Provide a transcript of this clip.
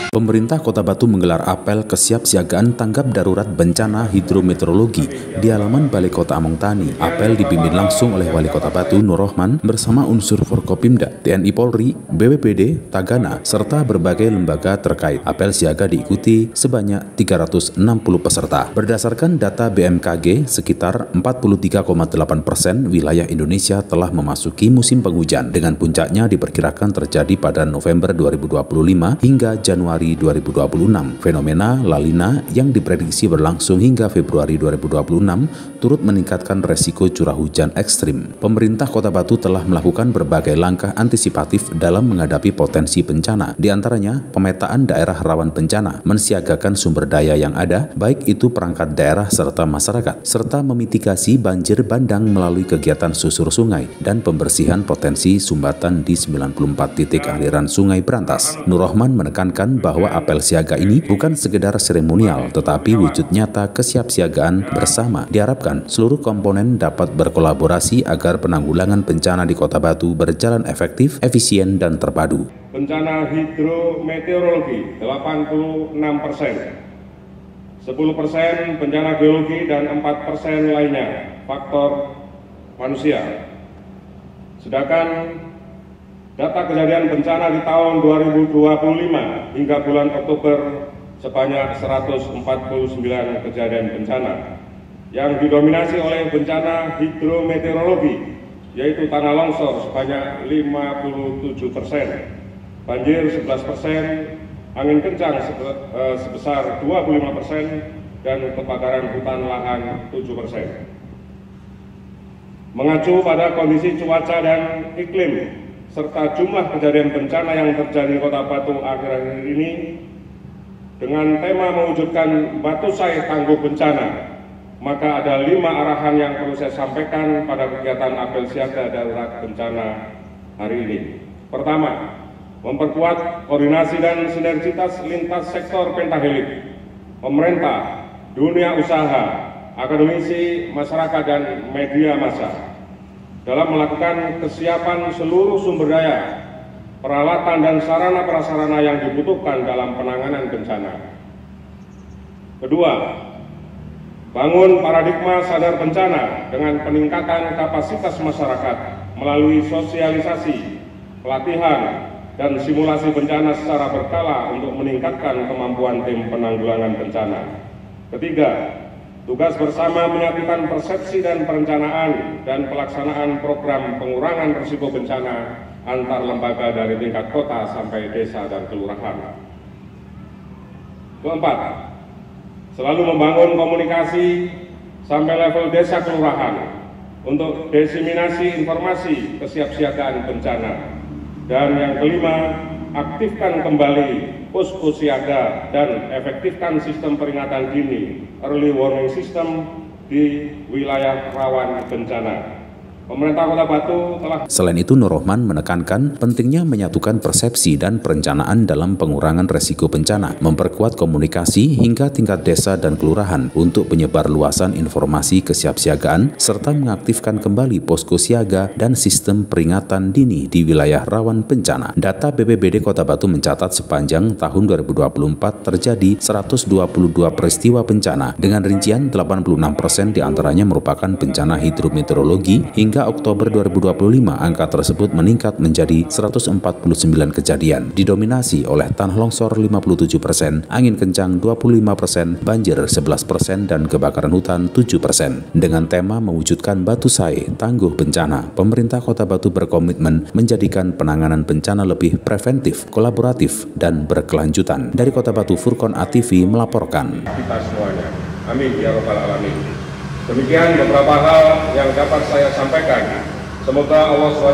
Pemerintah Kota Batu menggelar apel kesiapsiagaan tanggap darurat bencana hidrometeorologi di halaman Balai Kota Among Tani. Apel dipimpin langsung oleh Wali Kota Batu Nur Rohman bersama unsur Forkopimda, TNI Polri, BPBD, Tagana, serta berbagai lembaga terkait. Apel siaga diikuti sebanyak 360 peserta. Berdasarkan data BMKG, sekitar 43,8% wilayah Indonesia telah memasuki musim penghujan, dengan puncaknya diperkirakan terjadi pada November 2025 hingga Januari 2026. Fenomena La Nina yang diprediksi berlangsung hingga Februari 2026 turut meningkatkan resiko curah hujan ekstrim. Pemerintah Kota Batu telah melakukan berbagai langkah antisipatif dalam menghadapi potensi bencana. Di antaranya, pemetaan daerah rawan bencana, mensiagakan sumber daya yang ada, baik itu perangkat daerah serta masyarakat, serta memitigasi banjir bandang melalui kegiatan susur sungai dan pembersihan potensi sumbatan di 94 titik aliran sungai berantas. Nur Rohman menekankan bahwa apel siaga ini bukan sekedar seremonial, tetapi wujud nyata kesiapsiagaan bersama. Diharapkan seluruh komponen dapat berkolaborasi agar penanggulangan bencana di Kota Batu berjalan efektif, efisien, dan terpadu. Bencana hidrometeorologi 86%, 10% bencana geologi, dan 4% lainnya faktor manusia. Sedangkan data kejadian bencana di tahun 2025 hingga bulan Oktober sebanyak 149 kejadian bencana yang didominasi oleh bencana hidrometeorologi, yaitu tanah longsor sebanyak 57%, banjir 11%, angin kencang sebesar 25%, dan kebakaran hutan lahan 7%. Mengacu pada kondisi cuaca dan iklim serta jumlah kejadian bencana yang terjadi di Kota Batu akhir-akhir ini, dengan tema mewujudkan Batusai Tangguh Bencana, maka ada 5 arahan yang perlu saya sampaikan pada kegiatan apel siaga darurat bencana hari ini. Pertama, memperkuat koordinasi dan sinergitas lintas sektor pentahelik, pemerintah, dunia usaha, akademisi, masyarakat, dan media massa dalam melakukan kesiapan seluruh sumber daya, peralatan, dan sarana prasarana yang dibutuhkan dalam penanganan bencana. Kedua, bangun paradigma sadar bencana dengan peningkatan kapasitas masyarakat melalui sosialisasi, pelatihan, dan simulasi bencana secara berkala untuk meningkatkan kemampuan tim penanggulangan bencana. Ketiga, tugas bersama menyatukan persepsi dan perencanaan dan pelaksanaan program pengurangan risiko bencana antar lembaga dari tingkat kota sampai desa dan kelurahan. Keempat, selalu membangun komunikasi sampai level desa kelurahan untuk diseminasi informasi kesiapsiagaan bencana. Dan yang kelima, aktifkan kembali posko siaga dan efektifkan sistem peringatan dini early warning system di wilayah rawan bencana. Pemerintah Kota Batu telah... Selain itu, Nur Rohman menekankan pentingnya menyatukan persepsi dan perencanaan dalam pengurangan resiko bencana, memperkuat komunikasi hingga tingkat desa dan kelurahan untuk penyebar luasan informasi kesiapsiagaan, serta mengaktifkan kembali posko siaga dan sistem peringatan dini di wilayah rawan bencana. Data BPBD Kota Batu mencatat sepanjang tahun 2024 terjadi 122 peristiwa bencana, dengan rincian 86% diantaranya merupakan bencana hidrometeorologi. Hingga Oktober 2025, angka tersebut meningkat menjadi 149 kejadian, didominasi oleh tanah longsor 57%, angin kencang 25%, banjir 11%, dan kebakaran hutan 7%. Dengan tema mewujudkan Batusai Tangguh Bencana, pemerintah Kota Batu berkomitmen menjadikan penanganan bencana lebih preventif, kolaboratif, dan berkelanjutan. Dari Kota Batu, Furkon ATV melaporkan. Kita semuanya. Amin ya rabbal alamin. Demikian beberapa hal yang dapat saya sampaikan. Semoga Allah SWT